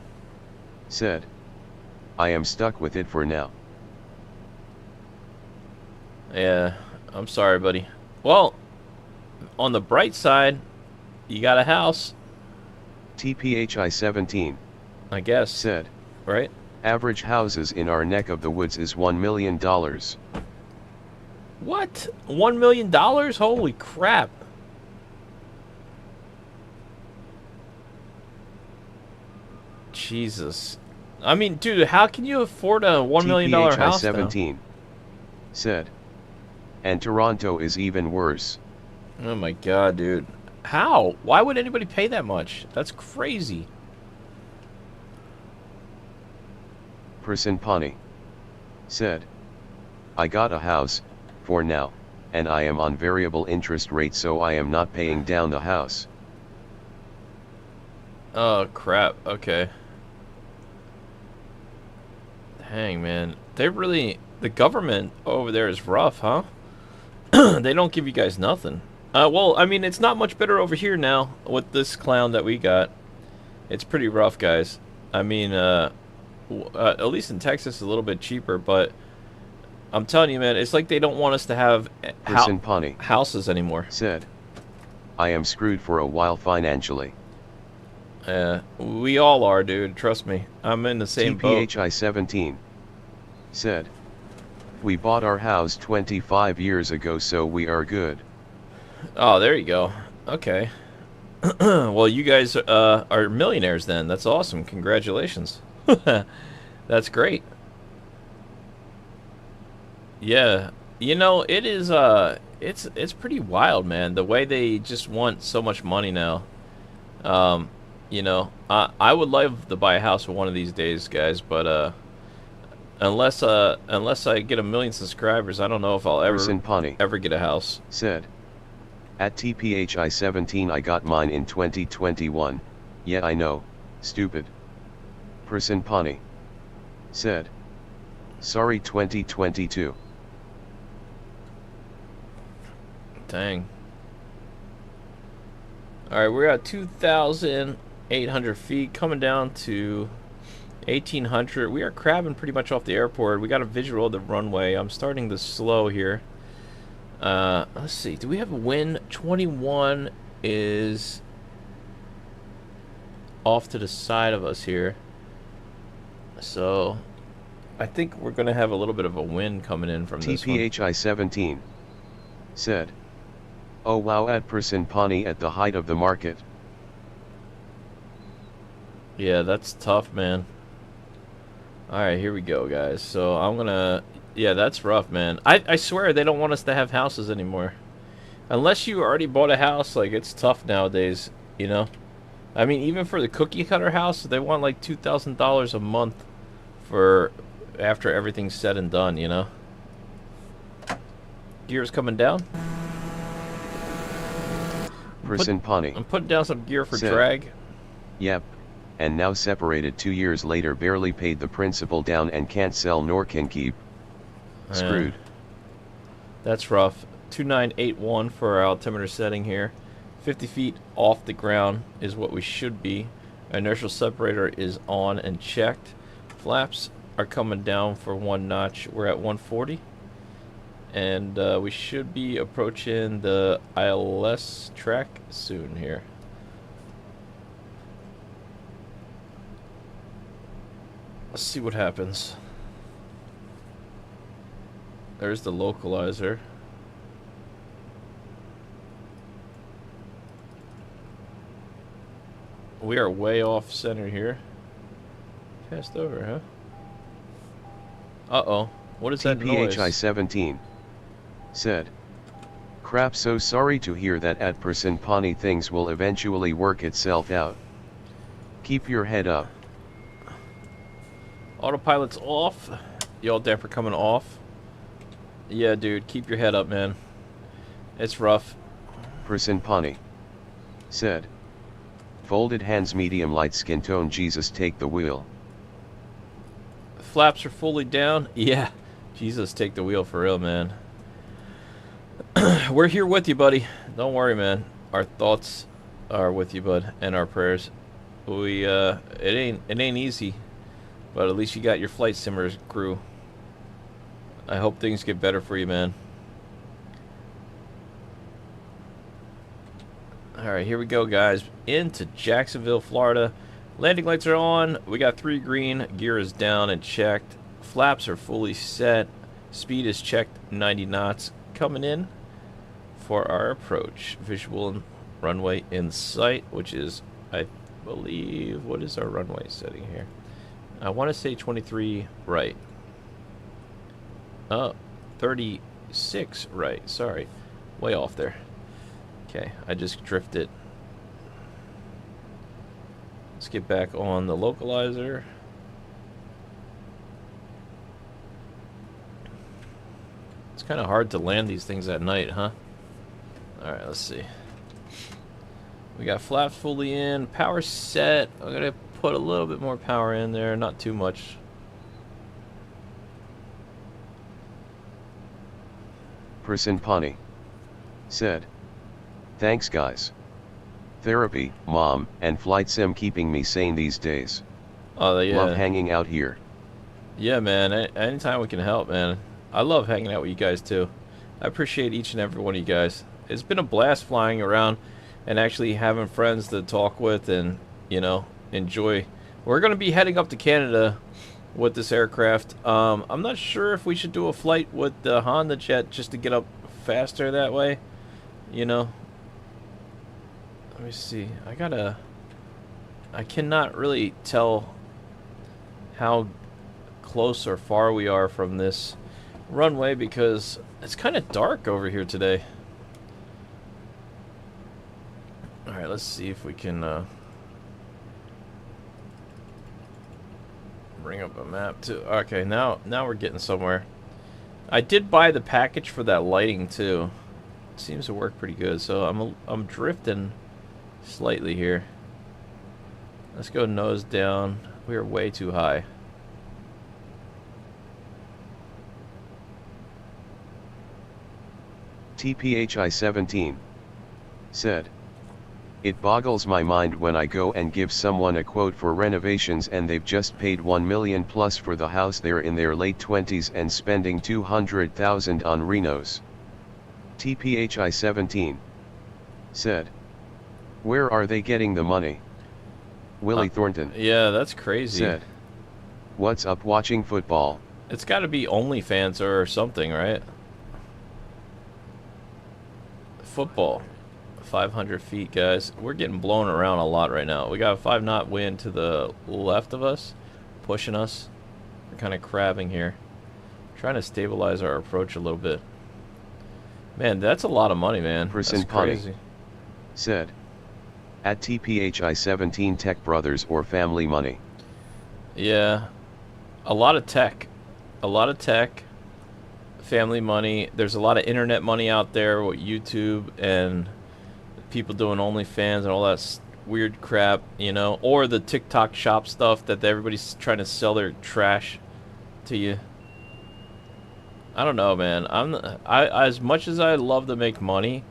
said, I am stuck with it for now. Yeah, I'm sorry, buddy. Well, on the bright side, you got a house. TPHI 17 I guess. said, right? average houses in our neck of the woods is $1 million. What? $1 million? Holy crap. Jesus. I mean, dude, how can you afford a $1 million house now? TPHI 17 said, and Toronto is even worse. Oh my god, dude. How? Why would anybody pay that much? That's crazy. Person Pawnee said, I got a house, for now, and I am on variable interest rate, so I am not paying down the house. Oh crap, okay. Dang, man. They really... The government over there is rough, huh? They don't give you guys nothing. Well, I mean, it's not much better over here now with this clown that we got. It's pretty rough, guys. I mean, at least in Texas, a little bit cheaper, but I'm telling you, man, it's like they don't want us to have Person Pawnee houses anymore. said, I am screwed for a while financially. We all are, dude. Trust me. I'm in the same boat. TPHI 17 said, we bought our house 25 years ago, so we are good. Oh, there you go. Okay. Well, you guys are millionaires then. That's awesome. Congratulations. That's great. Yeah. You know, it is it's pretty wild, man. The way they just want so much money now. You know, I would love to buy a house for one of these days, guys, but unless I get 1 million subscribers, I don't know if I'll ever get a house. Said, at TPHI 17 I got mine in 2021. Yeah, I know, stupid. Person Pawnee said, sorry 2022. Dang. Alright, we're at 2,800 feet, coming down to 1,800. We are crabbing pretty much off the airport. We got a visual of the runway. I'm starting to slow here. Let's see. Do we have a wind? 21 is off to the side of us here. So I think we're going to have a little bit of a wind coming in from this one. TPHI 17 said, oh wow, at Person Pawnee at the height of the market. Yeah, that's tough, man. Alright, here we go, guys. So I'm gonna... Yeah, that's rough, man. I swear they don't want us to have houses anymore. Unless you already bought a house, like, it's tough nowadays, you know? I mean, even for the cookie cutter house, they want like $2,000 a month for after everything's said and done, you know? Gears coming down. Person Pawnee. I'm putting down some gear for said, drag. Yep. And now separated 2 years later, barely paid the principal down and can't sell nor can keep. Screwed. That's rough. 2981 for our altimeter setting here. 50 feet off the ground is what we should be. Inertial separator is on and checked. Flaps are coming down for 1 notch. We're at 140. And we should be approaching the ILS track soon here. Let's see what happens. There's the localizer. We are way off center here. Passed over, huh? Uh-oh. What is that noise? TPHI-17 said, "Crap, so sorry to hear that at Pawnee things will eventually work itself out. Keep your head up." Autopilot's off. Yaw damper coming off. Yeah, dude, keep your head up, man. It's rough. Pawnee said, "Folded hands, medium light skin tone, Jesus take the wheel." Flaps are fully down. Yeah, Jesus take the wheel for real, man. We're here with you, buddy. Don't worry, man. Our thoughts are with you, bud, and our prayers. We it ain't easy, but at least you got your flight simmers crew. I hope things get better for you, man. Alright, here we go, guys. Into Jacksonville, Florida. Landing lights are on. We got 3 green. Gear is down and checked. Flaps are fully set. Speed is checked, 90 knots. Coming in for our approach. Visual runway in sight, which is, I believe, what is our runway setting here? I want to say 23 right. Oh, 36 right. Sorry. Way off there. Okay, I just drifted. Let's get back on the localizer. It's kind of hard to land these things at night, huh? Alright, let's see. We got flaps fully in. Power set. I'm going to put a little bit more power in there. Not too much. Pawnee said, "Thanks guys. Therapy, mom, and flight sim keeping me sane these days. Oh, yeah. Love hanging out here." Yeah, man. Anytime we can help, man. I love hanging out with you guys, too. I appreciate each and every one of you guys. It's been a blast flying around and actually having friends to talk with and, you know, enjoy. We're going to be heading up to Canada with this aircraft. I'm not sure if we should do a flight with the Honda jet just to get up faster that way. You know. Let me see. I cannot really tell how close or far we are from this runway because it's kind of dark over here today. Alright, let's see if we can bring up a map too. Okay, now we're getting somewhere. I did buy the package for that lighting too. It seems to work pretty good. So I'm drifting slightly here. Let's go nose down. We are way too high. TPHI-17 said, "It boggles my mind when I go and give someone a quote for renovations and they've just paid $1 million plus for the house. They're in their late 20s and spending $200,000 on renos." TPHI-17 said, "Where are they getting the money?" Willie Thornton, yeah, that's crazy, said, "What's up watching football?" It's got to be OnlyFans or something, right? Football. 500 feet, guys. We're getting blown around a lot right now. We got a 5-knot wind to the left of us, pushing us. We're kind of crabbing here. Trying to stabilize our approach a little bit. Man, that's a lot of money, man. That's crazy. Said, "At TPHI-17 Tech Brothers or family money." Yeah. A lot of tech. A lot of tech. Family money. There's a lot of internet money out there with YouTube and people doing OnlyFans and all that weird crap, you know, or the TikTok shop stuff that everybody's trying to sell their trash to you. I don't know, man. I as much as I love to make money,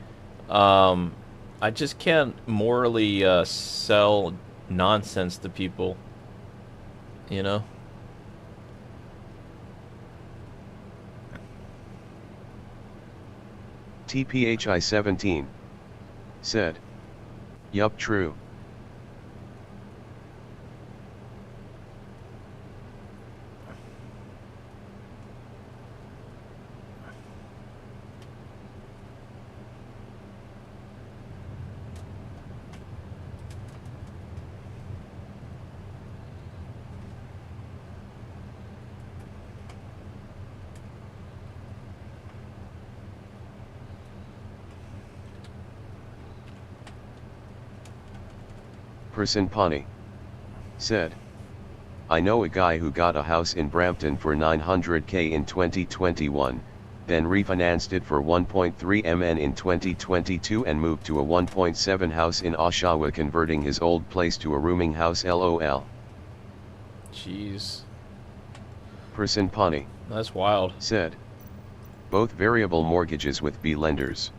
um, I just can't morally sell nonsense to people. You know? TPHI 17 said, "Yup, true." Person Pani said, "I know a guy who got a house in Brampton for 900K in 2021, then refinanced it for 1.3 MN in 2022 and moved to a 1.7 house in Oshawa, converting his old place to a rooming house, lol." Jeez. Person Pani That's wild. said, "Both variable mortgages with B lenders.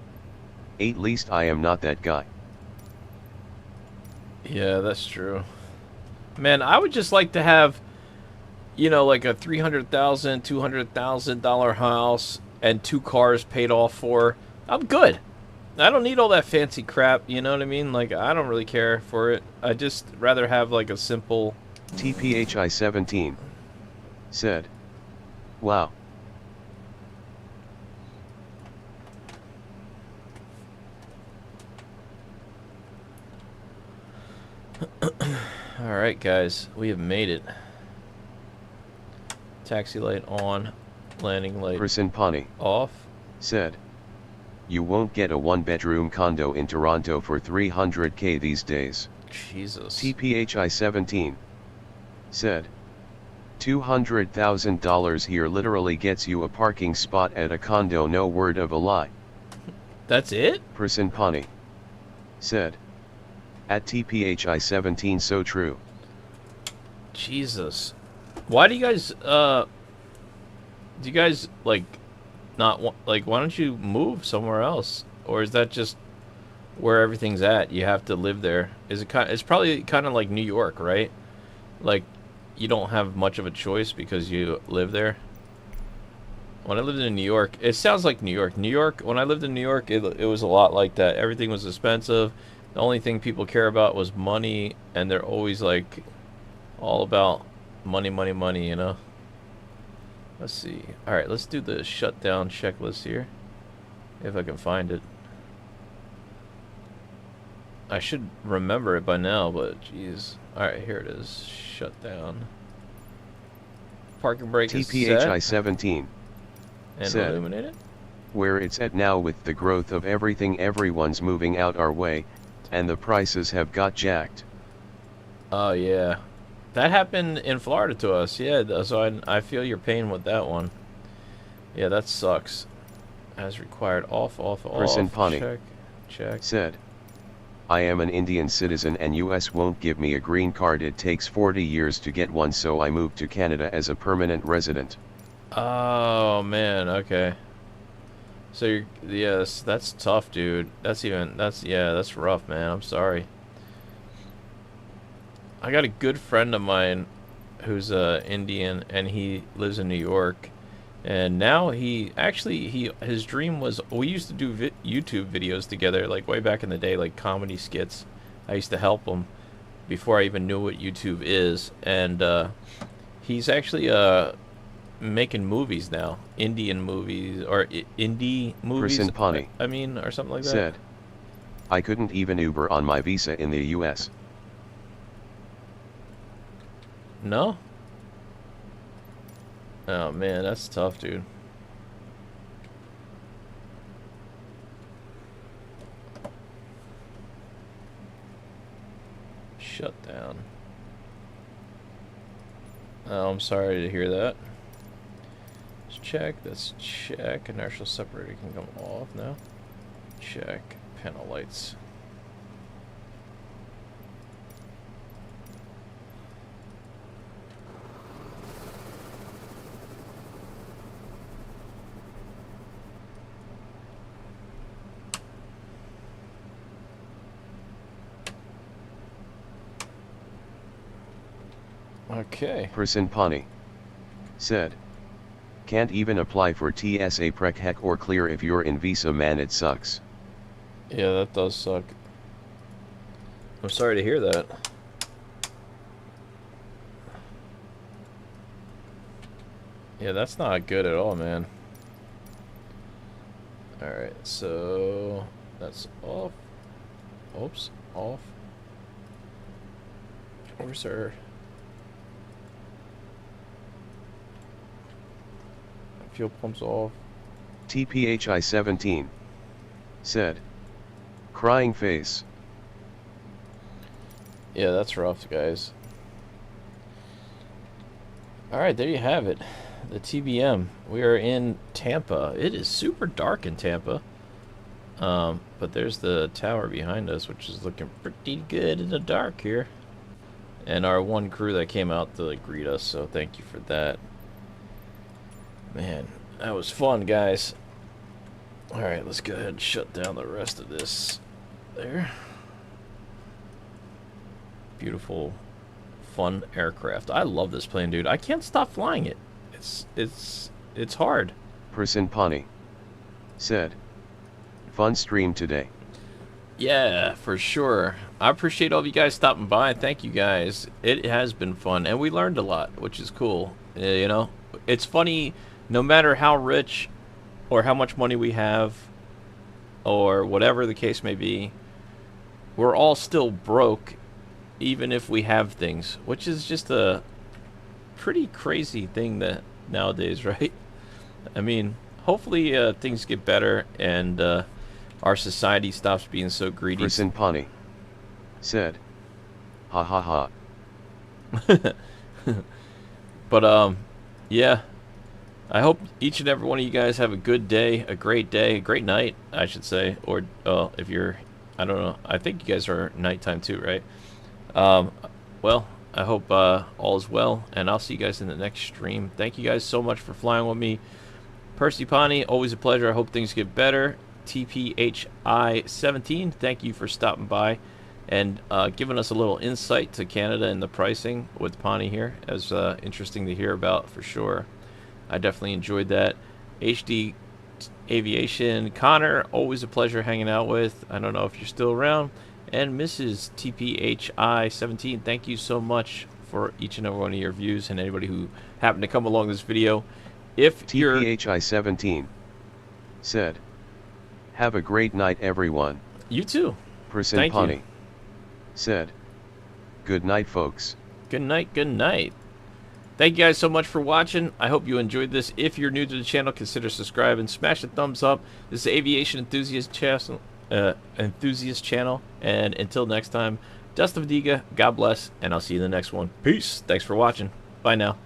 At least I am not that guy." Yeah, that's true. Man, I would just like to have, you know, like a $300,000, $200,000 house and 2 cars paid off for. I'm good. I don't need all that fancy crap, you know what I mean? Like, I don't really care for it. I just rather have like a simple... TPHI 17 said, "Wow." Alright, guys. We have made it. Taxi light on. Landing light Person Pani off. said, "You won't get a 1-bedroom condo in Toronto for 300K these days." Jesus. TPHI 17 said, $200,000 here literally gets you a parking spot at a condo, no word of a lie. That's it? Person Pani said, at TPHI 17 so true. Jesus. Why do you guys, like, not want, like, why don't you move somewhere else? Or is that just where everything's at? You have to live there. Is it kind? It's probably kind of like New York, right? Like, you don't have much of a choice because you live there. When I lived in New York, it sounds like New York. New York, when I lived in New York, it was a lot like that. Everything was expensive. The only thing people care about was money, and they're always like all about money, money, money, you know? Let's see. All right, let's do the shutdown checklist here, if I can find it. I should remember it by now, but jeez. All right, here it is. Shutdown. Parking brake is TPHI set 17 and said, illuminated. where it's at now with the growth of everything, everyone's moving out our way, and the prices have got jacked. Oh yeah, that happened in Florida to us. Yeah, so I feel your pain with that one. Yeah, that sucks. As required, off, off, Person off. Pani Check, check. said, I am an Indian citizen and US won't give me a green card. It takes 40 years to get one, so I moved to Canada as a permanent resident. Oh man, okay. So you're, yes, that's tough, dude. That's rough, man. I'm sorry. I got a good friend of mine who's Indian, and he lives in New York. And now his dream was, we used to do YouTube videos together, like way back in the day, like comedy skits. I used to help him before I even knew what YouTube is, and he's actually making movies now, Indian movies or indie movies. Person Pani I mean, or something like that. Said, I couldn't even Uber on my visa in the US. No? Oh man, that's tough, dude. Shut down. Oh, I'm sorry to hear that. Let's check. Let's check. Inertial separator can come off now. Check. Panel lights. Okay. Person Pani said, can't even apply for TSA Prec Hec or clear if you're in visa, man, it sucks. Yeah, that does suck. I'm sorry to hear that. Yeah, that's not good at all, man. Alright, so that's off. Oops, off. Where's our fuel pumps off? TPHI 17 said, crying face. Yeah, that's rough, guys. Alright, there you have it. The TBM. We are in Tampa. It is super dark in Tampa. But there's the tower behind us, which is looking pretty good in the dark here. And our one crew that came out to greet us, so thank you for that. Man, that was fun, guys. Alright, let's go ahead and shut down the rest of this. There. Beautiful, fun aircraft. I love this plane, dude. I can't stop flying it. It's hard. Person Pani said, fun stream today. Yeah, for sure. I appreciate all of you guys stopping by. Thank you guys. It has been fun, and we learned a lot, which is cool. You know, it's funny, no matter how rich or how much money we have or whatever the case may be, we're all still broke even if we have things, which is just a pretty crazy thing that nowadays, right? I mean, hopefully things get better and our society stops being so greedy. Person Pani said, ha ha ha. But yeah, I hope each and every one of you guys have a good day, a great night, I should say. Or if you're, I don't know, I think you guys are nighttime too, right? Well, I hope all is well, and I'll see you guys in the next stream. Thank you guys so much for flying with me. Percy Pani, always a pleasure. I hope things get better. TPHI 17, thank you for stopping by and giving us a little insight to Canada and the pricing with Pani here. It was interesting to hear about for sure. I definitely enjoyed that. HD Aviation, Connor, always a pleasure hanging out with. I don't know if you're still around. And Mrs. TPHI 17, thank you so much for each and every one of your views and anybody who happened to come along this video. If you're TPHI 17 said, have a great night, everyone. You too. Person Thank Pani you. said, good night, folks. Good night, good night. Thank you guys so much for watching. I hope you enjoyed this. If you're new to the channel, consider subscribing. Smash the thumbs up. This is Aviation Enthusiast channel. And until next time, Dustin Vadiga, God bless, and I'll see you in the next one. Peace. Thanks for watching. Bye now.